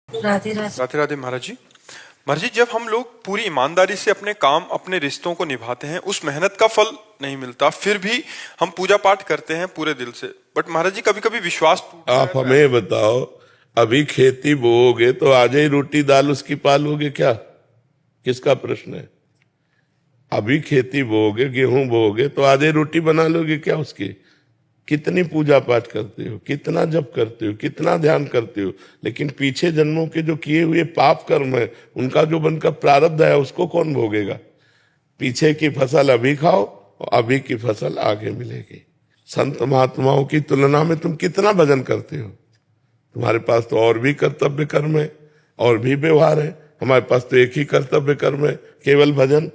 राधे राधे। राधे राधे महाराज जी। महाराज जी, जब हम लोग पूरी ईमानदारी से अपने काम अपने रिश्तों को निभाते हैं, उस मेहनत का फल नहीं मिलता, फिर भी हम पूजा पाठ करते हैं पूरे दिल से, बट महाराज जी कभी कभी विश्वास टूट आप जाता है। हमें बताओ, अभी खेती बोओगे तो आज ही रोटी दाल उसकी पालोगे क्या? किसका प्रश्न है? अभी खेती बोओगे, गेहूं बोओगे तो आज ही रोटी बना लोगे क्या उसकी? कितनी पूजा पाठ करते हो, कितना जप करते हो, कितना ध्यान करते हो, लेकिन पीछे जन्मों के जो किए हुए पाप कर्म है, उनका जो बनकर प्रारब्ध है, उसको कौन भोगेगा? पीछे की फसल अभी खाओ और अभी की फसल आगे मिलेगी। संत महात्माओं की तुलना में तुम कितना भजन करते हो? तुम्हारे पास तो और भी कर्तव्य कर्म है, और भी व्यवहार है। हमारे पास तो एक ही कर्तव्य कर्म है, केवल भजन।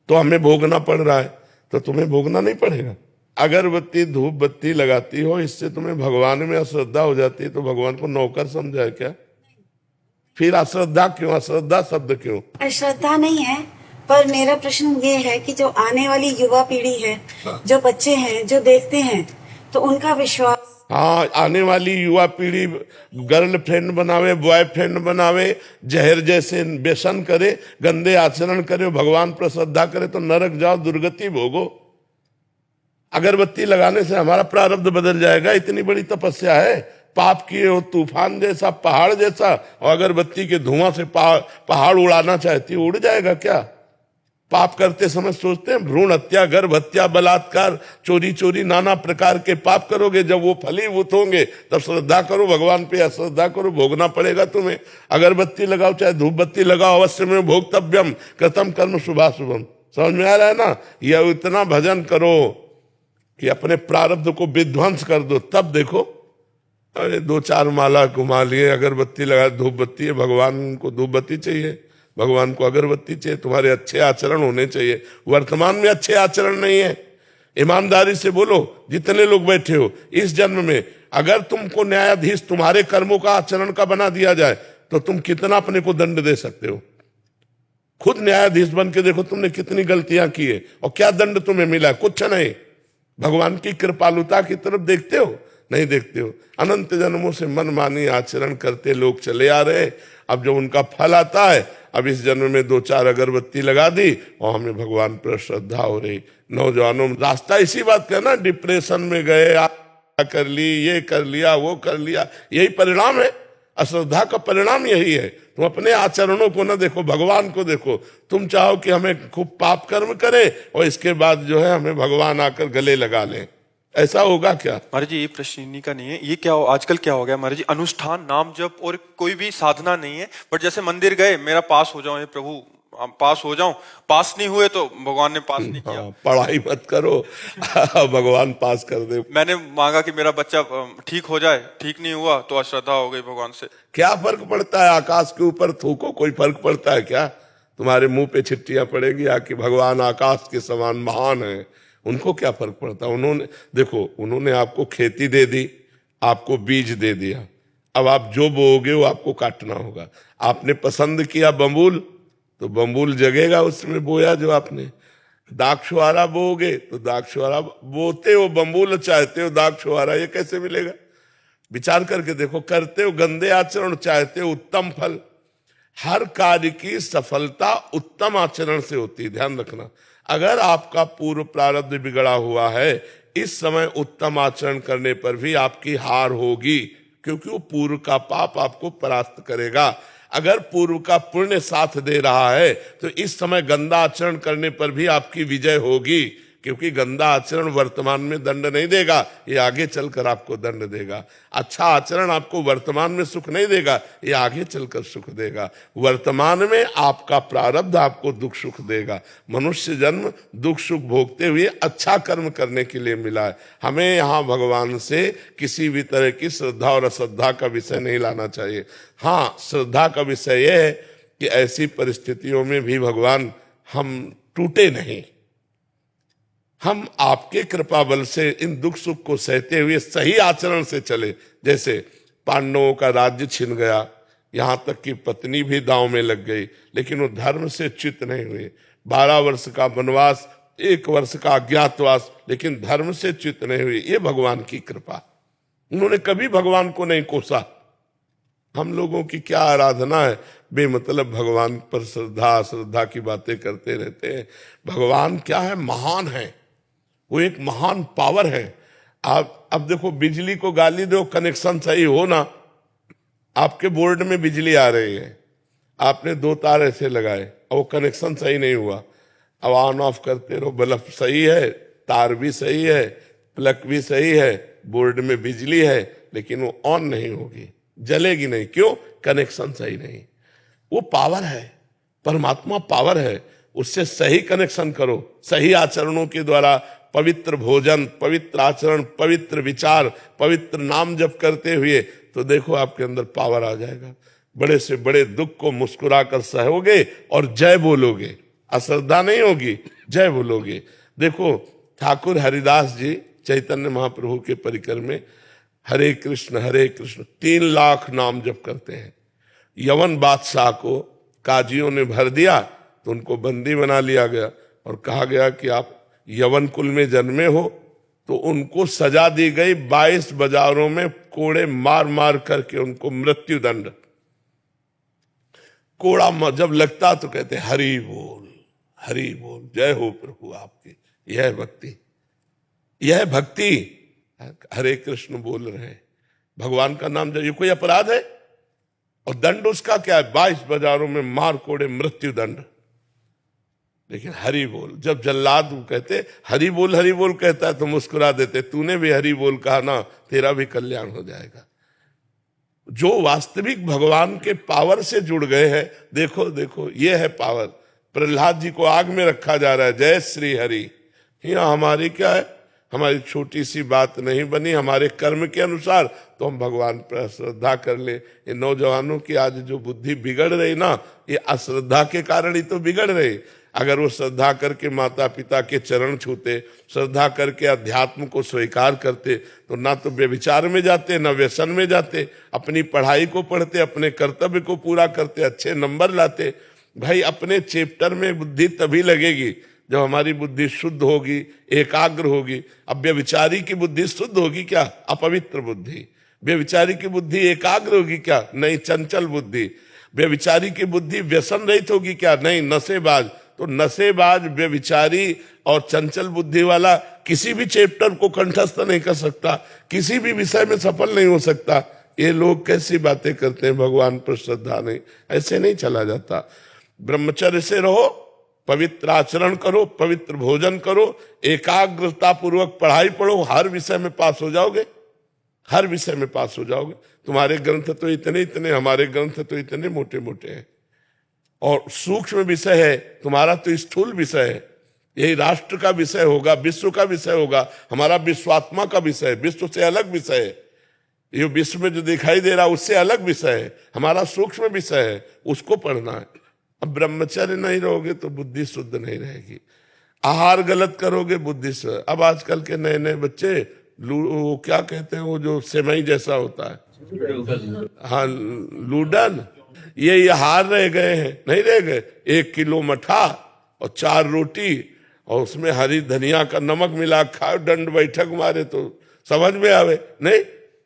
तो हमें भोगना पड़ रहा है, तो तुम्हें भोगना नहीं पड़ेगा। अगरबत्ती धूप बत्ती लगाती हो, इससे तुम्हें भगवान में अश्रद्धा हो जाती है, तो भगवान को नौकर समझा है क्या? फिर अश्रद्धा क्यों? अश्रद्धा शब्द क्यों? अश्रद्धा नहीं है, पर मेरा प्रश्न ये है कि जो आने वाली युवा पीढ़ी है, जो बच्चे हैं, जो देखते हैं, तो उनका विश्वास। हाँ, आने वाली युवा पीढ़ी गर्लफ्रेंड बनावे, बॉयफ्रेंड बनावे, जहर जैसे व्यसन करे, गंदे आचरण करे, भगवान पर श्रद्धा करे, तो नरक जाओ, दुर्गति भोगो। अगरबत्ती लगाने से हमारा प्रारब्ध बदल जाएगा? इतनी बड़ी तपस्या है, पाप किए हो तूफान जैसा, पहाड़ जैसा, और अगरबत्ती के धुआं से पहाड़ उड़ाना चाहती है, उड़ जाएगा क्या? पाप करते समय सोचते हैं भ्रूण हत्या, गर्भ हत्या, बलात्कार, चोरी चोरी, नाना प्रकार के पाप करोगे, जब वो फलीभूत होंगे तब श्रद्धा करो भगवान पे, अश्रद्धा करो, भोगना पड़ेगा तुम्हें। अगरबत्ती लगाओ चाहे धूप बत्ती लगाओ, अवश्य में भोक्तव्यम कृतम कर्म शुभाशुभम। समझ में आ रहा है ना? यह इतना भजन करो कि अपने प्रारब्ध को विध्वंस कर दो, तब देखो। अरे 2-4 माला घुमा लिए, अगरबत्ती लगा, धूप बत्ती है, भगवान को धूप बत्ती चाहिए, भगवान को अगरबत्ती चाहिए, तुम्हारे अच्छे आचरण होने चाहिए। वर्तमान में अच्छे आचरण नहीं है। ईमानदारी से बोलो, जितने लोग बैठे हो, इस जन्म में अगर तुमको न्यायाधीश तुम्हारे कर्मों का आचरण का बना दिया जाए, तो तुम कितना अपने को दंड दे सकते हो? खुद न्यायाधीश बन के देखो तुमने कितनी गलतियां की है और क्या दंड तुम्हें मिला? कुछ नहीं। भगवान की कृपालुता की तरफ देखते हो? नहीं देखते हो। अनंत जन्मों से मनमानी आचरण करते लोग चले आ रहे। अब जब उनका फल आता है, अब इस जन्म में 2-4 अगरबत्ती लगा दी और हमें भगवान पर श्रद्धा हो रही। नौजवानों रास्ता इसी बात का ना, डिप्रेशन में गए, कर ली, ये कर लिया, वो कर लिया, यही परिणाम है। अश्रद्धा का परिणाम यही है। तुम अपने आचरणों को ना देखो, भगवान को देखो। तुम चाहो कि हमें खूब पाप कर्म करे और इसके बाद जो है हमें भगवान आकर गले लगा लें, ऐसा होगा क्या? महाराज जी, ये प्रश्न इन्हीं का नहीं है। ये क्या आजकल क्या हो गया महाराज जी, अनुष्ठान नाम जप और कोई भी साधना नहीं है, बट जैसे मंदिर गए, मेरा पास हो जाओ, हे प्रभु पास हो जाऊं, पास नहीं हुए तो भगवान ने पास नहीं किया। पढ़ाई मत करो भगवान पास कर दे। मैंने मांगा कि मेरा बच्चा ठीक हो जाए, ठीक नहीं हुआ तो अश्रद्धा हो गई भगवान से। क्या फर्क पड़ता है? आकाश के ऊपर थूको, कोई फर्क पड़ता है क्या? तुम्हारे मुंह पे छिट्टियां पड़ेगी आके, भगवान आकाश के समान महान है, उनको क्या फर्क पड़ता? उन्होंने देखो, उन्होंने आपको खेती दे दी, आपको बीज दे दिया, अब आप जो बोओगे वो आपको काटना होगा। आपने पसंद किया बम्बूल, तो बम्बूल जगेगा उसमें बोया जो आपने। दाक्षुआरा बोओगे तो दाक्षुआरा बोते हो, बम्बूल चाहते हो, दाक्षुआरा ये कैसे मिलेगा? विचार करके देखो। करते हो गंदे आचरण, चाहते हो उत्तम फल। हर कार्य की सफलता उत्तम आचरण से होती है, ध्यान रखना। अगर आपका पूर्व प्रारब्ध बिगड़ा हुआ है, इस समय उत्तम आचरण करने पर भी आपकी हार होगी, क्योंकि वो पूर्व का पाप आपको परास्त करेगा। अगर पूर्व का पुण्य साथ दे रहा है, तो इस समय गंदा आचरण करने पर भी आपकी विजय होगी, क्योंकि गंदा आचरण वर्तमान में दंड नहीं देगा, ये आगे चलकर आपको दंड देगा। अच्छा आचरण आपको वर्तमान में सुख नहीं देगा, ये आगे चलकर सुख देगा। वर्तमान में आपका प्रारब्ध आपको दुख सुख देगा। मनुष्य जन्म दुख सुख भोगते हुए अच्छा कर्म करने के लिए मिला है। हमें यहाँ भगवान से किसी भी तरह की श्रद्धा और अश्रद्धा का विषय नहीं लाना चाहिए। हाँ, श्रद्धा का विषय यह है कि ऐसी परिस्थितियों में भी भगवान हम टूटे नहीं, हम आपके कृपा बल से इन दुख सुख को सहते हुए सही आचरण से चले। जैसे पांडवों का राज्य छिन गया, यहां तक कि पत्नी भी दांव में लग गई, लेकिन वो धर्म से च्युत नहीं हुए। 12 वर्ष का वनवास, 1 वर्ष का अज्ञातवास, लेकिन धर्म से च्युत नहीं हुए। ये भगवान की कृपा। उन्होंने कभी भगवान को नहीं कोसा। हम लोगों की क्या आराधना है, बेमतलब भगवान पर श्रद्धा श्रद्धा की बातें करते रहते हैं। भगवान क्या है, महान है, वो एक महान पावर है। आप अब देखो, बिजली को गाली दो, कनेक्शन सही हो ना, आपके बोर्ड में बिजली आ रही है, आपने 2 तार ऐसे लगाए और वो कनेक्शन सही नहीं हुआ, अब ऑन ऑफ करते रहो, बल्ब सही है, तार भी सही है, प्लग भी सही है, बोर्ड में बिजली है, लेकिन वो ऑन नहीं होगी, जलेगी नहीं। क्यों? कनेक्शन सही नहीं। वो पावर है, परमात्मा पावर है, उससे सही कनेक्शन करो, सही आचरणों के द्वारा, पवित्र भोजन, पवित्र आचरण, पवित्र विचार, पवित्र नाम जप करते हुए, तो देखो आपके अंदर पावर आ जाएगा। बड़े से बड़े दुख को मुस्कुराकर सहोगे और जय बोलोगे, अश्रद्धा नहीं होगी, जय बोलोगे। देखो ठाकुर हरिदास जी चैतन्य महाप्रभु के परिकर में हरे कृष्ण 3 लाख नाम जप करते हैं। यवन बादशाह को काजियों ने भर दिया तो उनको बंदी बना लिया गया और कहा गया कि आप यवन कुल में जन्मे हो, तो उनको सजा दी गई 22 बाजारों में कोड़े मार मार करके उनको मृत्यु दंड। कोड़ा जब लगता तो कहते हरि बोल, जय हो प्रभु आपकी। यह भक्ति, यह भक्ति। हरे कृष्ण बोल रहे हैं, भगवान का नाम जब, ये कोई अपराध है? और दंड उसका क्या है? 22 बाजारों में मार कोड़े मृत्यु दंड। लेकिन हरि बोल, जब जल्लाद कहते हरि बोल कहता है तो मुस्कुरा देते, तूने भी हरि बोल कहा ना, तेरा भी कल्याण हो जाएगा। जो वास्तविक भगवान के पावर से जुड़ गए हैं, देखो देखो ये है पावर। प्रहलाद जी को आग में रखा जा रहा है, जय श्री हरि। यहाँ हमारी क्या है, हमारी छोटी सी बात नहीं बनी, हमारे कर्म के अनुसार तो हम भगवान पर श्रद्धा कर ले। ये नौजवानों की आज जो बुद्धि बिगड़ रही ना, ये अश्रद्धा के कारण ही तो बिगड़ रही। अगर वो श्रद्धा करके माता पिता के चरण छूते, श्रद्धा करके अध्यात्म को स्वीकार करते, तो ना तो व्यभिचार में जाते, ना व्यसन में जाते, अपनी पढ़ाई को पढ़ते, अपने कर्तव्य को पूरा करते, अच्छे नंबर लाते। भाई अपने चैप्टर में बुद्धि तभी लगेगी जब हमारी बुद्धि शुद्ध होगी, एकाग्र होगी। अब व्यभिचारी की बुद्धि शुद्ध होगी क्या? अपवित्र बुद्धि। व्यभिचारी की बुद्धि एकाग्र होगी क्या? नहीं, चंचल बुद्धि। व्यभिचारी की बुद्धि व्यसन रहित होगी क्या? नहीं, नशेबाज। तो नशेबाज, व्यभिचारी और चंचल बुद्धि वाला किसी भी चैप्टर को कंठस्थ नहीं कर सकता, किसी भी विषय में सफल नहीं हो सकता। ये लोग कैसी बातें करते हैं, भगवान पर श्रद्धा नहीं, ऐसे नहीं चला जाता। ब्रह्मचर्य से रहो, पवित्र आचरण करो, पवित्र भोजन करो, एकाग्रता पूर्वक पढ़ाई पढ़ो, हर विषय में पास हो जाओगे, हर विषय में पास हो जाओगे। तुम्हारे ग्रंथ तो इतने इतने, हमारे ग्रंथ तो इतने मोटे मोटे हैं, और सूक्ष्म विषय है, तुम्हारा तो स्थूल विषय है। यही राष्ट्र का विषय होगा, विश्व का विषय होगा, हमारा विश्वात्मा का विषय है, विश्व से अलग विषय है। ये विश्व में जो दिखाई दे रहा उससे अलग विषय है, हमारा सूक्ष्म विषय है, उसको पढ़ना है। अब ब्रह्मचर्य नहीं रहोगे तो बुद्धि शुद्ध नहीं रहेगी, आहार गलत करोगे बुद्धि से। अब आजकल के नए नए बच्चे वो क्या कहते हैं, वो जो सेमई जैसा होता है, हाँ लूडन, ये हार रह गए हैं, नहीं रह गए। 1 किलो मठा और 4 रोटी और उसमें हरी धनिया का नमक मिला खाओ, दंड बैठक मारे तो समझ में आवे नहीं।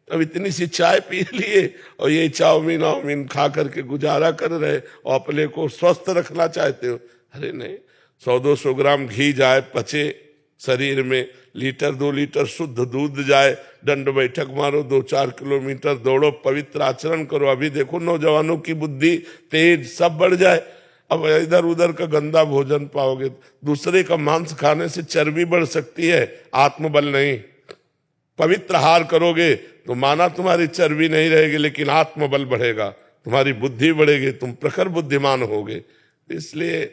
अब इतनी सी चाय पी लिए और ये चाउमीन वाउमीन खा करके गुजारा कर रहे और अपने को स्वस्थ रखना चाहते हो। अरे नहीं, 100-200 ग्राम घी जाए, पचे शरीर में, 1-2 लीटर शुद्ध दूध जाए, दंड बैठक मारो, 2-4 किलोमीटर दौड़ो, पवित्र आचरण करो। अभी देखो नौजवानों की बुद्धि तेज सब बढ़ जाए। अब इधर उधर का गंदा भोजन पाओगे, दूसरे का मांस खाने से चर्बी बढ़ सकती है, आत्मबल नहीं। पवित्र आहार करोगे तो माना तुम्हारी चर्बी नहीं रहेगी, लेकिन आत्मबल बढ़ेगा, तुम्हारी बुद्धि बढ़ेगी, तुम प्रखर बुद्धिमान होगे। इसलिए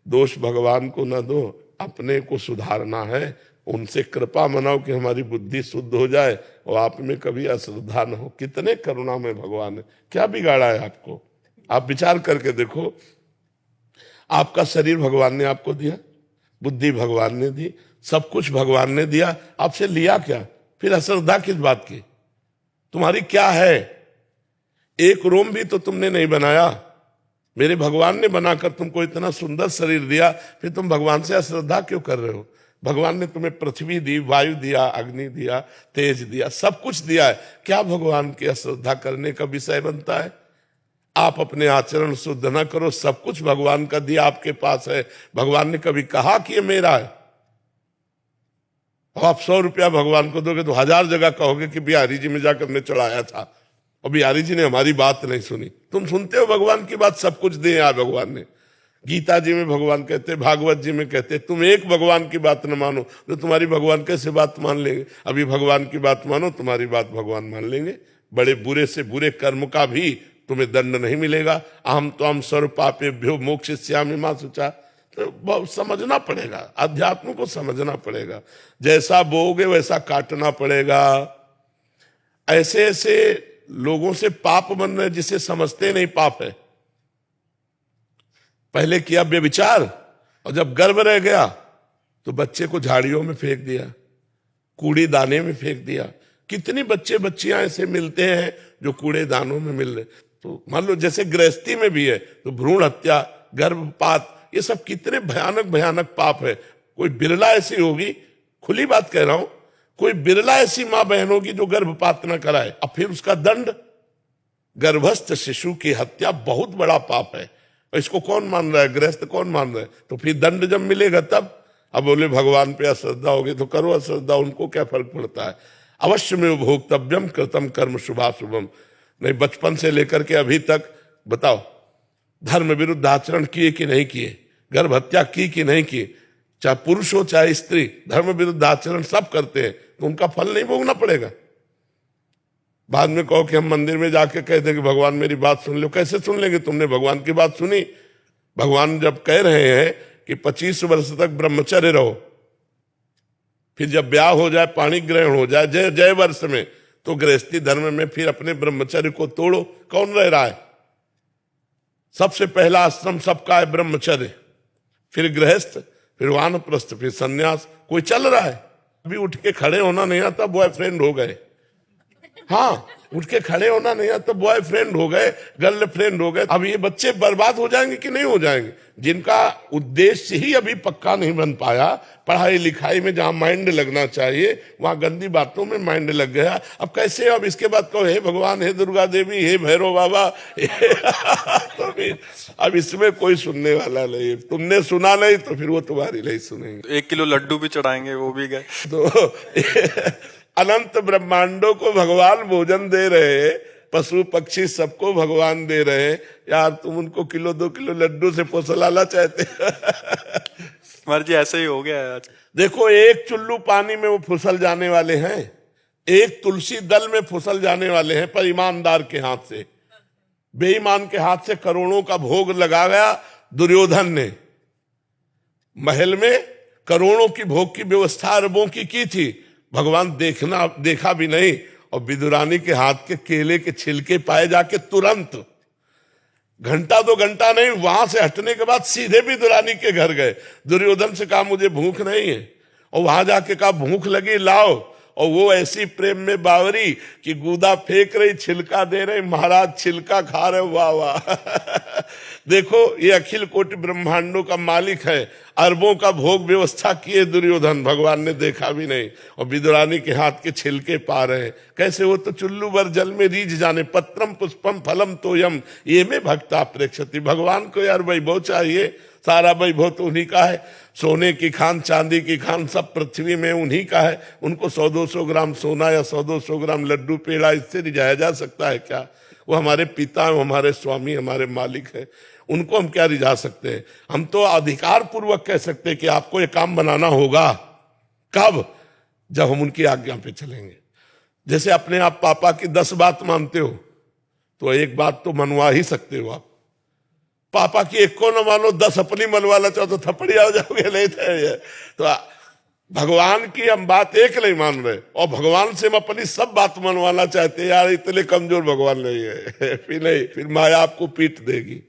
दोष भगवान को न दो, अपने को सुधारना है, उनसे कृपा मनाओ कि हमारी बुद्धि शुद्ध हो जाए और आप में कभी अश्रद्धा न हो। कितने करुणा में भगवान है, क्या बिगाड़ा है आपको? आप विचार करके देखो, आपका शरीर भगवान ने आपको दिया, बुद्धि भगवान ने दी, सब कुछ भगवान ने दिया, आपसे लिया क्या? फिर अश्रद्धा किस बात की? तुम्हारी क्या है? एक रोम भी तो तुमने नहीं बनाया, मेरे भगवान ने बनाकर तुमको इतना सुंदर शरीर दिया, फिर तुम भगवान से अश्रद्धा क्यों कर रहे हो? भगवान ने तुम्हें पृथ्वी दी, वायु दिया, अग्नि दिया, तेज दिया, सब कुछ दिया है, क्या भगवान की अश्रद्धा करने का विषय बनता है? आप अपने आचरण शुद्ध ना करो, सब कुछ भगवान का दिया आपके पास है। भगवान ने कभी कहा कि ये मेरा है? अब आप 100 रुपया भगवान को दोगे तो 1000 जगह कहोगे कि बिहारी जी में जाकर मैं चढ़ाया था और बिहारी जी ने हमारी बात नहीं सुनी। तुम सुनते हो भगवान की बात, सब कुछ दिया है भगवान ने। गीता जी में भगवान कहते, भागवत जी में कहते, तुम एक भगवान की बात न मानो तो तुम्हारी भगवान कैसे बात मान लेंगे? अभी भगवान की बात मानो, तुम्हारी बात भगवान मान लेंगे। बड़े बुरे से बुरे कर्म का भी तुम्हें दंड नहीं मिलेगा। अहम त्वं सर्व पापेभ्यो मोक्षयिष्यामि मा शुचा। तो बहुत समझना पड़ेगा, अध्यात्म को समझना पड़ेगा। जैसा बोओगे वैसा काटना पड़ेगा। ऐसे ऐसे लोगों से पाप बन रहे जिसे समझते नहीं पाप है। पहले किया व्यभिचार और जब गर्भ रह गया तो बच्चे को झाड़ियों में फेंक दिया, कूड़ी दाने में फेंक दिया। कितनी बच्चे बच्चियां ऐसे मिलते हैं जो कूड़े दानों में मिल रहे। तो मान लो जैसे गृहस्थी में भी है तो भ्रूण हत्या, गर्भपात, ये सब कितने भयानक भयानक पाप है। कोई बिरला ऐसी होगी, खुली बात कह रहा हूं, कोई बिरला ऐसी मां बहन होगी जो गर्भपात न कराए। अब फिर उसका दंड, गर्भस्थ शिशु की हत्या बहुत बड़ा पाप है। इसको कौन मान रहा है? गृहस्थ कौन मान रहा है? तो फिर दंड जब मिलेगा तब। अब बोले भगवान पे अश्रद्धा होगी तो करो अश्रद्धा, उनको क्या फर्क पड़ता है? अवश्य में भोक्तव्यम कृतम कर्म शुभाशुभम। नहीं, बचपन से लेकर के अभी तक बताओ, धर्म विरुद्ध आचरण किए कि नहीं किए? गर्भ हत्या की कि नहीं की? चाहे पुरुष हो चाहे स्त्री, धर्म विरुद्ध आचरण सब करते हैं, तो उनका फल नहीं भोगना पड़ेगा? बाद में कहो कि हम मंदिर में जाके कह दें कि भगवान मेरी बात सुन लो। कैसे सुन लेंगे? तुमने भगवान की बात सुनी? भगवान जब कह रहे हैं कि 25 वर्ष तक ब्रह्मचर्य रहो, फिर जब ब्याह हो जाए, पाणी ग्रहण हो जाए जय जय वर्ष में, तो गृहस्थी धर्म में फिर अपने ब्रह्मचर्य को तोड़ो। कौन रह रहा है? सबसे पहला आश्रम सबका है ब्रह्मचर्य, फिर गृहस्थ, फिर वानप्रस्थ, फिर सन्यास। कोई चल रहा है? अभी उठ के खड़े होना नहीं आता, बॉयफ्रेंड हो गए। हाँ, उठ के खड़े होना नहीं आता, बॉयफ्रेंड हो गए, गर्लफ्रेंड हो गए। अब ये बच्चे बर्बाद हो जाएंगे कि नहीं हो जाएंगे? जिनका उद्देश्य ही अभी पक्का नहीं बन पाया, पढ़ाई लिखाई में जहां माइंड लगना चाहिए वहां गंदी बातों में माइंड लग गया। अब कैसे? अब इसके बाद कहो हे भगवान, हे दुर्गा देवी, हे भैरव बाबा। तो फिर अब इसमें कोई सुनने वाला नहीं। तुमने सुना नहीं तो फिर वो तुम्हारी नहीं सुनेंगे। 1 किलो लड्डू भी चढ़ाएंगे, वो भी गए। तो अनंत ब्रह्मांडों को भगवान भोजन दे रहे, पशु पक्षी सबको भगवान दे रहे। यार तुम उनको 1-2 किलो लड्डू से फुसलाना चाहते? महाराज जी ऐसे ही हो गया है आज। देखो, एक चुल्लू पानी में वो फुसल जाने वाले हैं, एक तुलसी दल में फुसल जाने वाले हैं, पर ईमानदार के हाथ से। बेईमान के हाथ से करोड़ों का भोग लगा गया दुर्योधन ने। महल में करोड़ों की भोग की व्यवस्था अरबों की थी, भगवान देखा भी नहीं। और विदुरानी के हाथ के केले के छिलके पाए जाके तुरंत, घंटा 2 घंटा नहीं, वहां से हटने के बाद सीधे विदुरानी के घर गए। दुर्योधन से कहा मुझे भूख नहीं है, और वहां जाके कहा भूख लगी लाओ। और वो ऐसी प्रेम में बावरी कि गूदा फेंक रही, छिलका दे रही, महाराज छिलका खा रहे। वाह वाह। देखो, ये अखिल कोटि ब्रह्मांडों का मालिक है, अरबों का भोग व्यवस्था किए दुर्योधन, भगवान ने देखा भी नहीं। और विदुरानी के हाथ के छिलके पा रहे हैं। कैसे? वो तो चुल्लू भर जल में रीझ जाने। पत्रम पुष्पम फलम तोयम ये में भक्ता प्रेक्षति। भगवान को यार वैभव चाहिए, सारा वैभव तो उन्हीं का है। सोने की खान, चांदी की खान, सब पृथ्वी में उन्हीं का है। उनको 100-200 ग्राम सोना या 100-200 ग्राम लड्डू पेड़ा इससे रिझाया जा सकता है क्या? वो हमारे पिता, हमारे स्वामी, हमारे मालिक है। उनको हम क्या रिझा सकते हैं? हम तो अधिकार पूर्वक कह सकते हैं कि आपको ये काम बनाना होगा। कब? जब हम उनकी आज्ञा पे चलेंगे। जैसे अपने आप पापा की 10 बात मानते हो तो एक बात तो मनवा ही सकते हो आप। पापा की एक को न मानो, 10 अपनी मनवाना चाहो तो थपड़िया हो जाओगे। नहीं तो भगवान की हम बात एक नहीं मान रहे, और भगवान से हम अपनी सब बात मनवाना चाहते हैं। यार इतने कमजोर भगवान नहीं है। फिर नहीं, फिर माया आपको पीट देगी।